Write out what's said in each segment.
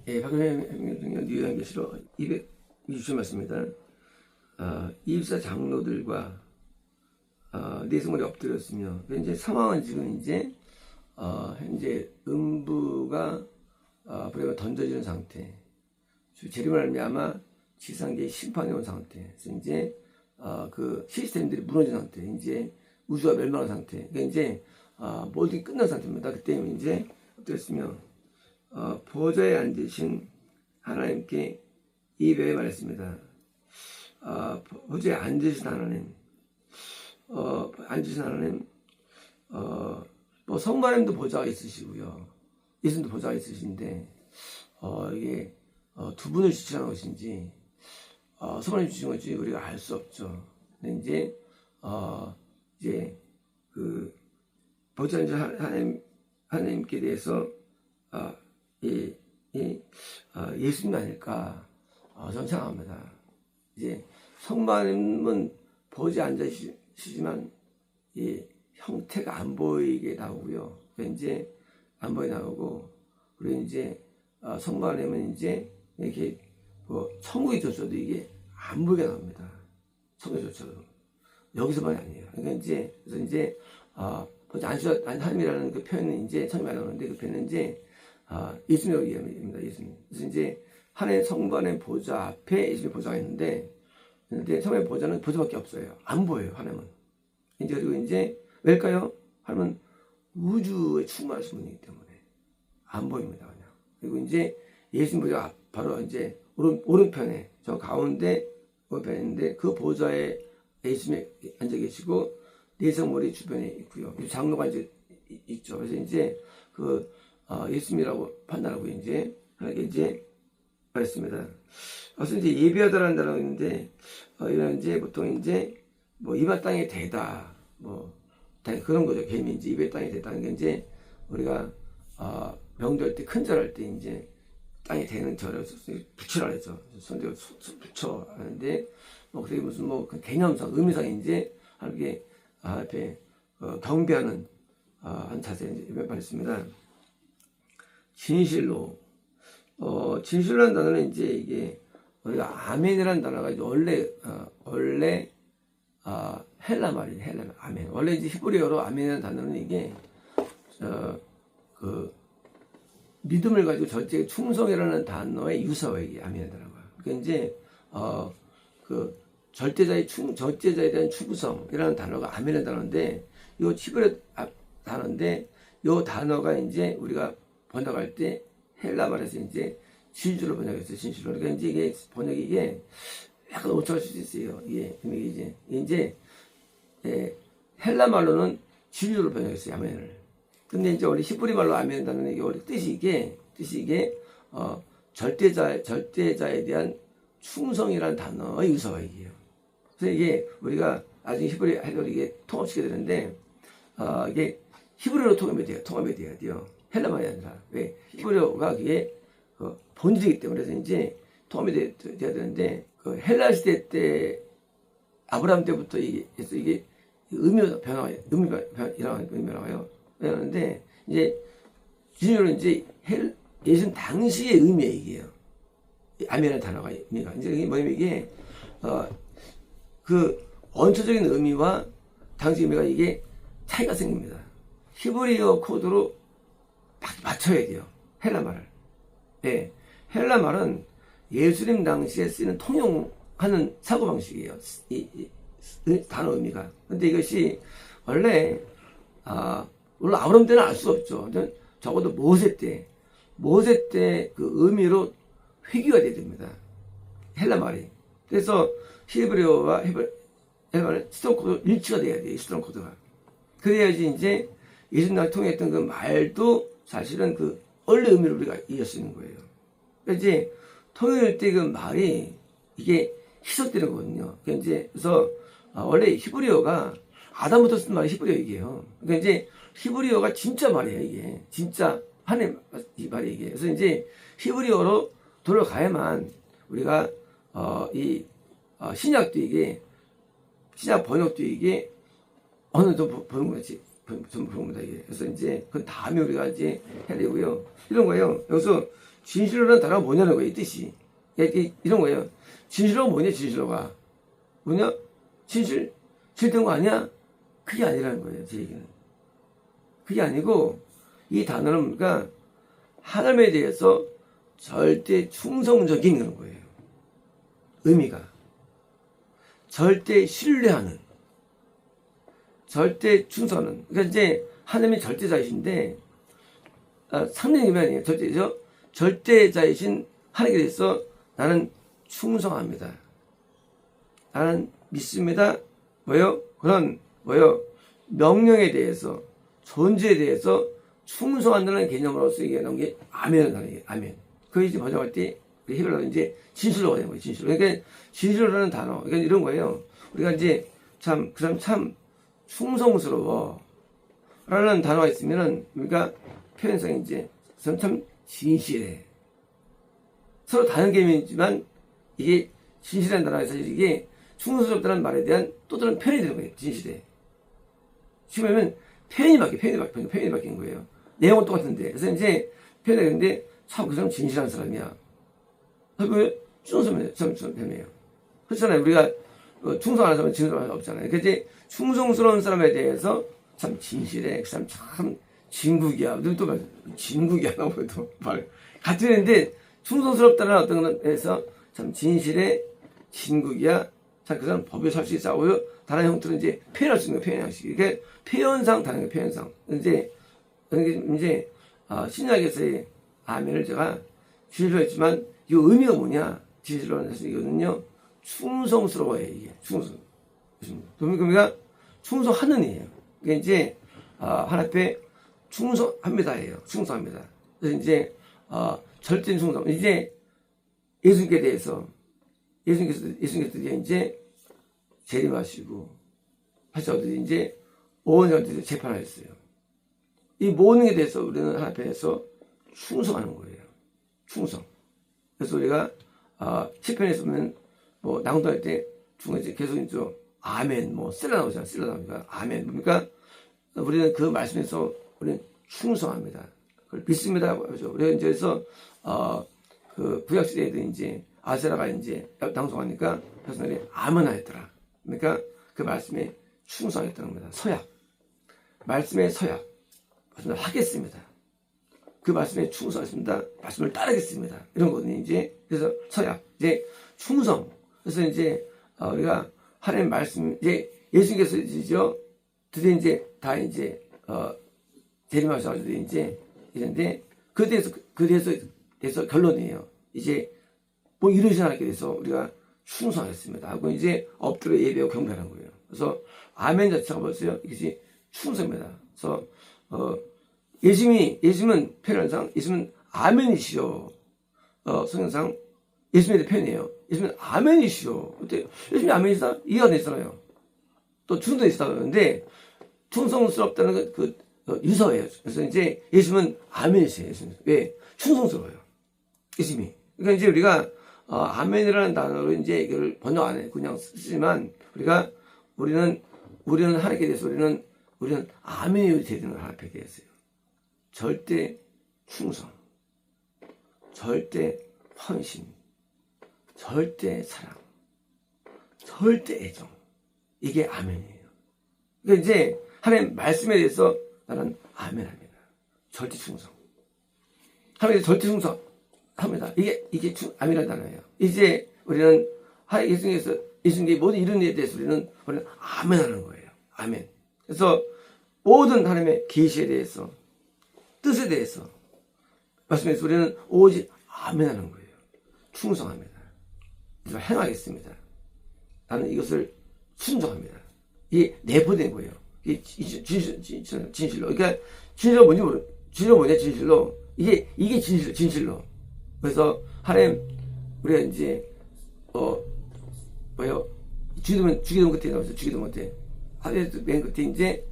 예, 박영현 뉴요한계시로 260 말씀입니다. 24 장로들과 내성물이 엎드렸으며 현재 상황은 지금 이제 현재 음부가 불에 던져지는 상태, 재림을 말미암아 지상계의 심판이 온 상태, 그래서 이제 그 시스템들이 무너진 상태, 이제 우주가 멸망한 상태, 그러니까 이제 모든 게 끝난 상태입니다. 그때 이제 엎드렸으며 보좌에 앉으신 하나님께 이 외에 말했습니다. 보좌에 앉으신 하나님, 뭐 성부하나님도 보좌가 있으시고요, 예수님도 보좌가 있으신데 이게 두 분을 주시는 것인지 성부하나님 주신 것인지 우리가 알 수 없죠. 근데 이제 그 보좌에 앉으신 하나님께 대해서 예수님 아닐까 저는 생각합니다. 이제 성부하나님은 보좌에 앉으시지만 이 형태가 안 보이게 나오고요. 이제 안 보이게 나오고, 그리고 이제 성부하나님은 이제 이렇게 뭐 천국에 줬어도 이게 안 보이게 나옵니다. 천국에 줬어도 여기서만이 아니에요. 그러니까 이제 그래서 이제 보좌에 앉으신 하나님이라는 그 표현은 이제 처음에 말하는데, 그 표현은 이제 예수님이라고 이야기합니다. 예수님. 그래서 이제 하나님 성부하나님 보좌 앞에 예수님 보좌가 있는데 성부하나님 보좌는 보좌밖에 없어요. 안 보여요, 하나님은. 이제 그리고 이제 왜일까요? 하나님은 우주에 충만하신 분이기 때문에 안 보입니다, 그냥. 그리고 이제 예수님 보좌가 바로 이제 오른편에, 저 가운데 오른편에 있는데, 그 보좌에 예수님이 앉아 계시고 내성물이 주변에 있고요. 장로가 이제 있죠. 그래서 이제 그 예수님이라고 판단하고 이제 하나님께 이제 말했습니다. 그래서 이제 예비하다라는 단어가 있는데 이런 이제 보통 이제 뭐 이바 땅에 대다, 뭐 그런 거죠. 개미 이제 입의 땅에 대다는 게 이제 우리가 명절 때 큰절할 때 이제 땅에 대는 절을 부처라 하죠. 손대고 부처 하는데 뭐 그게 무슨 뭐 개념상 의미상 이제 하나님께 앞에 경배하는 한 자세 이제 말했습니다. 진실로 진실이라는 단어는 이제 이게 우리가 아멘이라는 단어가 이제 원래 헬라 말이에요. 헬라 말, 아멘. 원래 이제 히브리어로 아멘이라는 단어는 이게 그 믿음을 가지고 절제 충성이라는 단어의 유사어예요. 아멘이라는 단어가. 그러니까 이제 그 절제자에 대한 충성이라는 단어가 아멘이라는 단어인데, 이 히브리어 단어인데 이 단어가 이제 우리가 번역할 때 헬라 말에서 이제 진실로 번역했어요. 진실로. 그러니까 이제 이게 번역이 이게 약간 오차할 수도 있어요. 이게 헬라 말로는 진실로 번역했어요. 아멘을. 근데 이제 원래 히브리 말로 아멘 단어는 이게 원래 뜻이 이게 절대자에 대한 충성이라는 단어의 유사어이에요. 그래서 이게 우리가 나중에 히브리 이게 통합시켜야 되는데 이게 히브리어로 통합이 돼야 돼요. 헬라 말이 아니라. 왜? 히브리어가 그게 본질이기 때문에. 그래서 이제 통합이 돼야 되는데, 그 헬라 시대 때 아브라함 때부터 이게 의미가 변화해요. 의미가 변하는데 이제 주님으로 이제 예수님 당시의 의미에 이게요. 아멘이라는 단어가 의미가 이제 이게 뭐냐면 이게 그 원초적인 의미와 당시 의미가 이게 차이가 생깁니다. 히브리어 코드로 맞춰야 돼요. 헬라 말을. 네. 헬라 말은 예수님 당시에 쓰이는 통용하는 사고방식이에요. 이 단어 의미가. 근데 이것이 원래 물론 아브라함 때는 알 수 없죠. 적어도 모세 때 그 의미로 회귀가 돼야 됩니다. 헬라 말이. 그래서 히브리어와 헬라 말은 스톤 코드 일치가 돼야 돼요. 스톤 코드가. 그래야지 이제 예수님과 통했던 그 말도 사실은 그 원래 의미를 우리가 이해할 수 있는 거예요. 이제 통일할 때 그 말이 이게 희석되는 거거든요. 그래서 원래 히브리어가 아담부터 쓴 말이 히브리어이게요. 그러니까 이제 히브리어가 진짜 말이에요. 이게 진짜 하나님 말이 이게. 그래서 이제 히브리어로 돌아가야만 우리가 신약도 이게 신약 번역도 이게 어느 정도 보는 거지. 전부 보는 거다 이게. 그래서 이제 그 다음에 우리가 이제 해야 되고요. 이런 거예요. 여기서 진실로라는 단어가 뭐냐는 거예요, 이 뜻이. 이런 거예요. 진실로가 뭐냐, 진실로가. 뭐냐? 진실된 거 아니야? 그게 아니라는 거예요, 제 얘기는. 그게 아니고, 이 단어는 그러니까, 하나님에 대해서 절대 충성적인 그런 거예요. 의미가. 절대 신뢰하는. 절대 충성하는. 그러니까 이제, 하나님이 절대자이신데, 상대적인 아니에요. 절대자이신 하나님에 대해서 나는 충성합니다. 나는 믿습니다. 그런 명령에 대해서, 존재에 대해서 충성한다는 개념으로서 이게 나온 게 아멘을 하는 게 아멘. 그게 이제 번역할 때 히브리어로 이제 진실로가 되는 거예요. 진실로. 그러니까 진실로라는 단어. 그러니까 이런 거예요. 우리가 이제 그 사람 참 충성스러워. 라는 단어가 있으면은 우리가 표현상이 이제 그 사람 참 진실해. 서로 다른 개념이지만 이게 진실한 단어가 사실 이게 충성스럽다는 말에 대한 또 다른 표현이 되는 거예요. 진실해. 지금 보면 표현이 바뀐 거예요. 내용은 똑같은데. 그래서 이제 표현이 되는데 참 그 사람 진실한 사람이야. 왜 충성스러운 사람이에요. 그렇잖아요. 우리가 충성하는 사람은 진실한 사람 없잖아요. 그러니까 이제 충성스러운 사람에 대해서 참 진실해. 그 사람 참 진국이야. 또 진국이야. 라고 또 말. 같은 얘기인데 충성스럽다는 어떤 것에서 참 진실해. 진국이야. 자, 그 사람 법에 설 수 있어. 다른 형태로 이제 표현할 수 있는 표현 양식이. 그러니까 표현상 다른 게 표현상. 이제 신약에서의 아멘을 제가 진실로 했지만 이 의미가 뭐냐? 진실로는 사실 이거는요. 충성스러워요, 이게. 그러니까 충성하는 이에요. 그게 이제 하나님 앞에 충성합니다예요. 충성합니다. 그래서 이제 절대 충성. 이제 예수님께 대해서 예수님께서 이제 재림하시고 사실 어디 이제 오원장한테 재판하셨어요. 이 모든 게 대해서 우리는 하나님 앞에서 충성하는 거예요. 충성. 그래서 우리가 시편에서 보면 뭐 낭독할 때 중간에 계속 이제 아멘 셀라 나오잖아요. 셀라 나오니까 아멘 뭡니까? 우리는 그 말씀에서 우리는 충성합니다. 그걸 믿습니다. 그렇죠. 우리가 이제 그래서 그 구약 시대에도 이제 아세라가 이제 낭송하니까 백성들이 아멘하였더라. 그러니까 그 말씀에 충성했다는 겁니다. 서약. 말씀의 서약. 말씀을 하겠습니다. 그 말씀에 충성하겠습니다. 말씀을 따르겠습니다. 이런 거거든요. 이제 그래서 서약. 이제 충성. 그래서 이제 우리가 하나님 말씀 이제 예수님께서 드디어 이제 다 이제 재림하셔가지고 이제 이런데 그에 대해서 결론이에요. 이제 뭐 이루지 않게 돼서 우리가 충성하겠습니다 하고 이제 엎드려 예배하고 경배하는 거예요. 그래서 아멘 자체가 벌써요. 이것이 충성입니다. 그래서 예수님은 표현상 예수님은 아멘이시오. 성경상 예수님에 대한 표현이에요. 예수님은 아멘이시오. 근데 예수님이 아멘이시다 이해가 되잖아요. 또 충성이시다 그러는데 충성스럽다는 그 유서예요. 그래서 이제 예수님은 아멘이세요. 예수님. 왜? 충성스러워요. 예수님이. 그러니까 이제 우리가 아멘이라는 단어로 이제 이걸 번역 안 해. 그냥 쓰지만 우리는 하나님께 대해서 우리는 아멘이 되는 걸 하나님께 대해서요. 절대 충성, 절대 헌신, 절대 사랑, 절대 애정. 이게 아멘이에요. 그러니까 이제 하나님 말씀에 대해서 나는 아멘합니다. 절대 충성. 하나님께 절대 충성 합니다. 이게 아멘이라는 단어예요. 이제 우리는 예수님께 모든 이런 일에 대해서 우리는 아멘하는 거예요. 아멘. 그래서 모든 하나님의 계시에 대해서 뜻에 대해서 말씀에서 우리는 오직 아멘하는 거예요. 충성합니다. 이걸 행하겠습니다. 나는 이것을 순종합니다. 이게 내포된 거예요. 이게 진실로. 그러니까 진실로 뭐냐 진실로. 이게 진실로. 그래서 하나님 우리가 이제 주기도문 끝에 나오죠. 주기도문 끝에 하루에도 맨 끝에 이제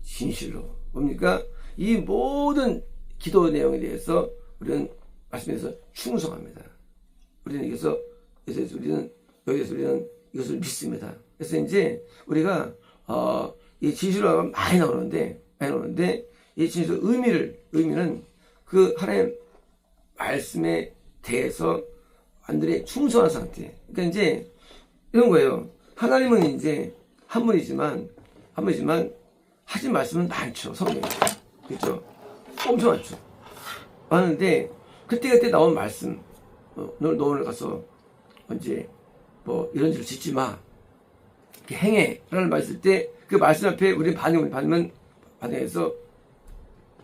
진실로 뭡니까? 이 모든 기도 내용에 대해서 우리는 말씀에서 충성합니다. 우리는 여기서 우리는 이것을 믿습니다. 그래서 이제 우리가 이 진실로가 많이 나오는데 이 진실 의미는 그 하나님 말씀에 대해서 완전히 충성한 상태. 그러니까 이제 이런 거예요. 하나님은 이제 한 분이지만 하신 말씀은 많죠. 성경에. 그렇죠? 엄청 많죠. 많은데 그때 나온 말씀, 너 오늘 가서 이제 뭐 이런 짓을 짓지 마. 이렇게 행해. 라는 말 있을 때 그 말씀 앞에 우리 반응해서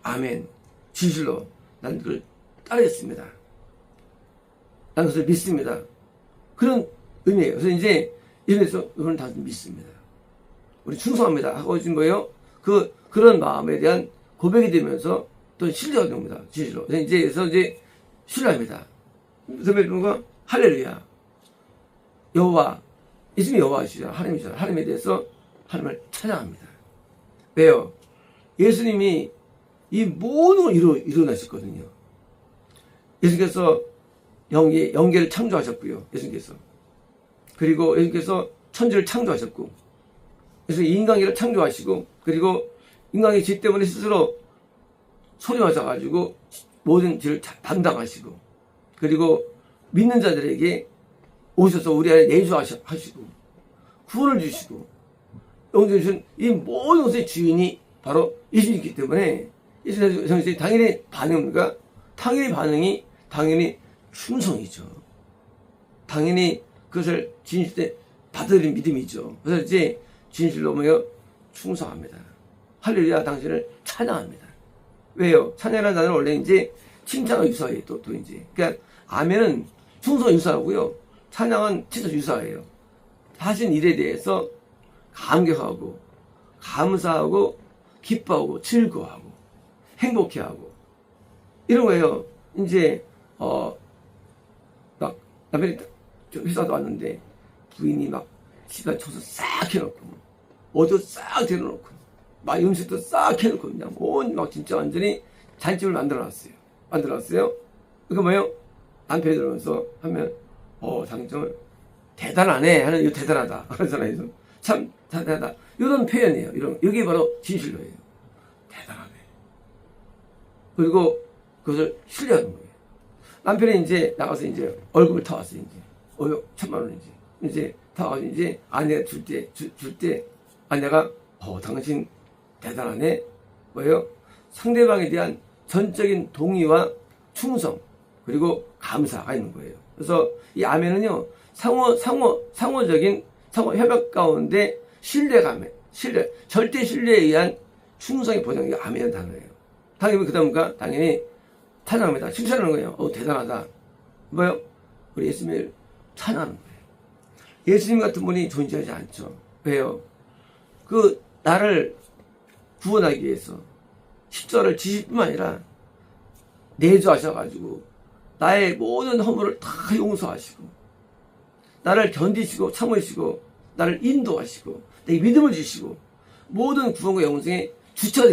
아멘. 진실로 난 그걸 따르겠습니다. 나는 그것을 믿습니다. 그런 의미예요. 그래서 이제 이래서 우리는 다 믿습니다. 우리 충성합니다. 하고 있는 거예요. 그런 마음에 대한 고백이 되면서 또 신뢰가 됩니다. 진실로. 그래서 이제 신뢰합니다. 그래서 할렐루야. 여호와, 이름이 여호와시죠. 하나님이죠. 하나님에 대해서 하나님을 찬양합니다. 왜요? 예수님이 이 모든 걸 이루어내셨거든요. 예수님께서 영계를 창조하셨고요. 예수님께서. 그리고 예수님께서 천지를 창조하셨고, 그래서 인간계를 창조하시고, 그리고 인간의 죄 때문에 스스로 소리 맞아가지고 모든 죄를 담당하시고, 그리고 믿는 자들에게 오셔서 우리 안에 내주하시고, 구원을 주시고, 영생을 주신 이 모든 것의 주인이 바로 예수님이기 때문에, 예수님의 당연히 당연히 충성이죠. 당연히 그것을 진실에 받아들인 믿음이죠. 그래서 이제 진실로 충성합니다. 할렐루야, 당신을 찬양합니다. 왜요? 찬양이라는 단어는 원래 이제 칭찬과 유사해요. 또 이제. 그러니까 아멘은 충성 유사하고요. 찬양은 칭찬 유사해요. 하신 일에 대해서 감격하고, 감사하고, 기뻐하고, 즐거워하고, 행복해하고, 이런 거예요. 이제, 막, 남편이 회사도 왔는데, 부인이 막, 집안 청소 싹 해놓고, 옷도 싹 데려놓고, 막 음식도 싹 해놓고, 그냥 막 진짜 완전히 잔집을 만들어놨어요. 그러니까 뭐예요? 남편이 들어오면서 하면, 당장 대단하네. 하는, 이거 대단하다. 그러잖아요. 참, 대단하다. 이런 표현이에요. 이게 바로 진실로예요. 대단하네. 그리고 그것을 신뢰하는 거예요. 남편이 이제 나가서 이제 월급을 타왔어요. 이제. 1,000만 원이지. 이제 타와서 이제 아내가 줄 때 아내가, 당신 대단하네. 뭐예요? 상대방에 대한 전적인 동의와 충성, 그리고 감사가 있는 거예요. 그래서 이 아멘은요, 상호적인 협약 가운데 절대 신뢰에 의한 충성의 보장이 아멘이라는 단어예요. 당연히 그다음과 당연히 찬양합니다. 칭찬하는 거예요. 대단하다. 뭐요? 우리 예수님을 찬양하는 거예요. 예수님 같은 분이 존재하지 않죠. 왜요? 나를 구원하기 위해서 십자가를 지실 뿐만 아니라 내주하셔가지고 나의 모든 허물을 다 용서하시고 나를 견디시고 참으시고 나를 인도하시고 내 믿음을 주시고 모든 구원과 영생의 주체가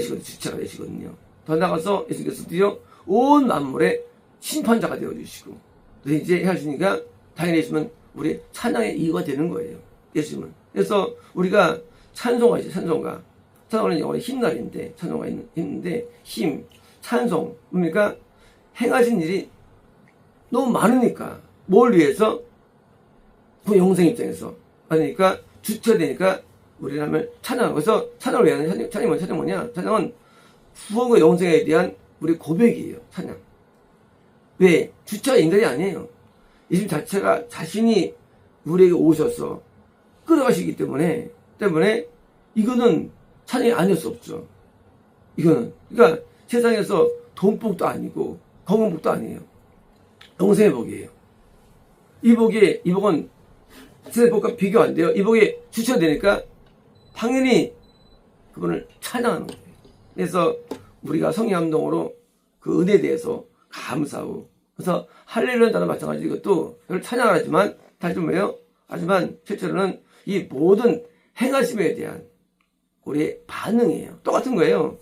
되시거든요. 더 나아가서 예수님께서 드디어 온 만물의 심판자가 되어주시고 그래서 이제 하시니까 당연히 예수님은 우리 찬양의 이유가 되는 거예요. 예수님은. 그래서 우리가 찬송가 있어요. 찬송가는 영어로 힘날인데 찬송가 있는데 찬송 뭡니까? 행하신 일이 너무 많으니까 뭘 위해서? 그 영생 입장에서 그러니까 주체되니까 우리는 찬양하고 그래서 찬양을 왜 하냐? 찬양은 뭐냐? 찬양은 후원과 영생에 대한 우리 고백이에요. 찬양. 왜? 주체가 인간이 아니에요. 예수님 자체가 자신이 우리에게 오셔서 끌어가시기 때문에 이거는 찬양이 아닐 수 없죠. 이거는. 그러니까 세상에서 돈복도 아니고 건강복도 아니에요. 영생의 복이에요. 이 복은 세상의 복과 비교 안 돼요. 이 복이 주체가 되니까 당연히 그분을 찬양하는 거예요. 그래서 우리가 성령 감동으로 그 은혜에 대해서 감사하고 그래서 할렐루야 단어 마찬가지 이것도 찬양을 하지만 다시 좀 왜요? 하지만 실제로는 이 모든 행하심에 대한 우리의 반응이에요. 똑같은 거예요.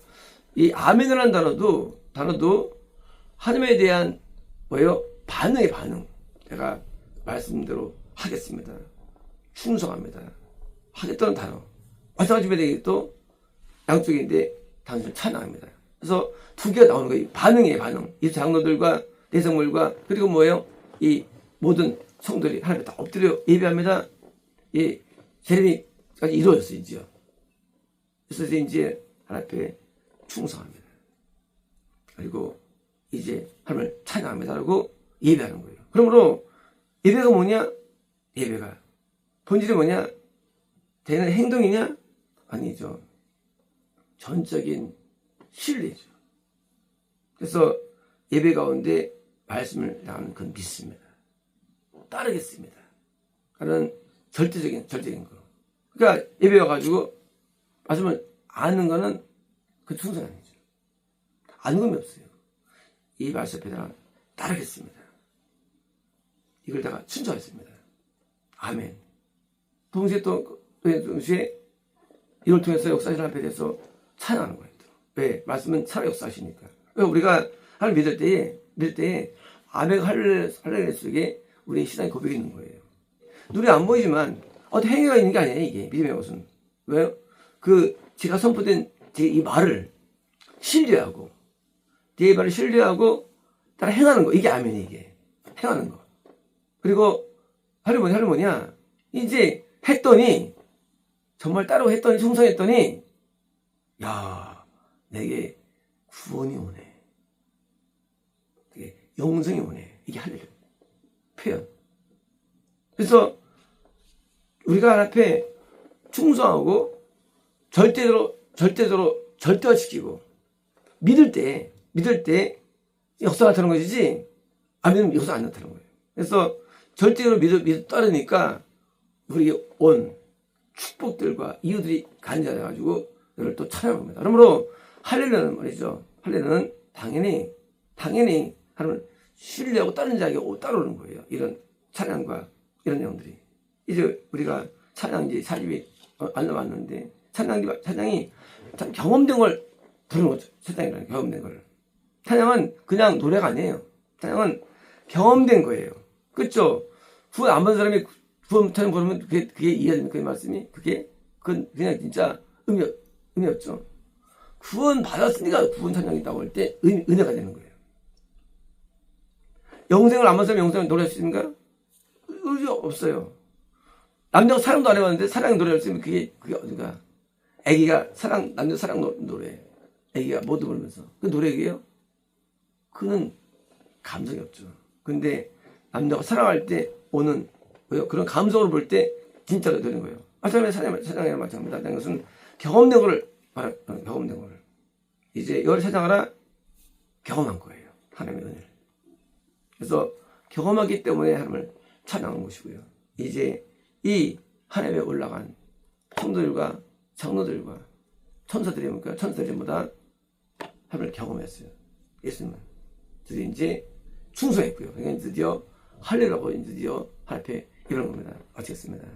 이 아멘이라는 단어도 하나님에 대한 뭐예요? 반응의 반응. 제가 말씀대로 하겠습니다. 충성합니다. 하겠다는 단어. 마찬가지로 또 양쪽인데 당신을 찬양합니다. 그래서 두 개가 나오는 거예요. 반응이에요, 반응. 이 장로들과 내성물과 그리고 뭐예요? 이 모든 성들이 하나님 다 엎드려 예배합니다. 이 재림이까지 이루어졌어요, 이제요. 그래서 이제 하나님 앞에 충성합니다. 그리고 이제 하나님을 찬양합니다라고 예배하는 거예요. 그러므로 예배가 뭐냐? 예배가 본질이 뭐냐? 되는 행동이냐? 아니죠. 전적인 신뢰죠. 그래서 예배 가운데 말씀을 나는 그건 믿습니다. 따르겠습니다. 하는 절대적인 거. 그러니까 예배 와가지고 말씀을 아는 거는 그 충성 아니죠. 아는 건 없어요. 이 말씀 앞에다가 따르겠습니다. 이걸 다가 순종하겠습니다. 아멘. 동시에 이걸 통해서 역사하시는 앞에 대해서 찬양하는 거예요. 왜? 말씀은 살아 역사하시니까. 우리가 하나님 믿을 때에 아멘 할렐루야 속에 우리의 신앙의 고백이 있는 거예요. 눈에 안 보이지만 어떤 행위가 있는 게 아니에요. 이게 믿음의 것은. 왜요? 제가 선포된 제 이 말을 신뢰하고 내 말을 신뢰하고 따라 행하는 거. 이게 아멘이 이게. 행하는 거. 그리고 할머니야. 이제 했더니 정말 따로 했더니 충성했더니 야 내게 구원이 오네. 영생이 오네. 이게 할렐루야 표현. 그래서 우리가 하나님 앞에 충성하고 절대화시키고 믿을 때 역사가 나타나는 것이지 안 믿으면 역사 안 나타나는 거예요. 그래서 절대로 믿어 따르니까 우리 온 축복들과 이유들이 간절해가지고 너를 또 찬양합니다. 그러므로 할렐루야는 말이죠. 할렐루야는 당연히 하나님을 신뢰하고 다른 자에게 따르는 거예요. 이런 찬양과 이런 내용들이. 이제 우리가 찬양 이제 40이 안 남았는데 찬양이 참 경험된 걸 부르는 거죠. 찬양이라는 경험된 걸. 찬양은 그냥 노래가 아니에요. 찬양은 경험된 거예요. 그렇죠? 구원 안 받은 사람이 구원 찬양 부르면 그게 이해가 됩니까? 그 말씀이? 그건 그냥 진짜 의미 없죠. 구원 받았으니까 구원 찬양이 있다고 할 때 은혜가 되는 거예요. 영생을 안 받은 사람이 영생을 노래할 수 있는가? 의지 없어요. 남자가 사랑도 안 해봤는데 사랑 노래할 수 있으면 그게 어딘가? 애기가 남자 사랑 노래. 애기가 모두 부르면서. 그 노래예요? 그는 감성이 없죠. 근데 남자가 사랑할 때 오는 그런 감성으로 볼 때 진짜로 되는 거예요. 사랑이랑 마찬가지입니다. 그것은 경험된 거를 말하는 경험된 거를. 이제 이걸 사랑하라 경험한 거예요. 하나님의 은혜를. 그래서 경험하기 때문에 하나님을 찬양하는 것이고요. 이제 이 하나님에 올라간 성도들과 장로들과 천사들보다 하나님을 경험했어요. 예수님은. 드디어 이제 충성했고요. 그러니까 드디어 할렐루야고 드디어 하나님 앞에 이런 겁니다. 마치겠습니다.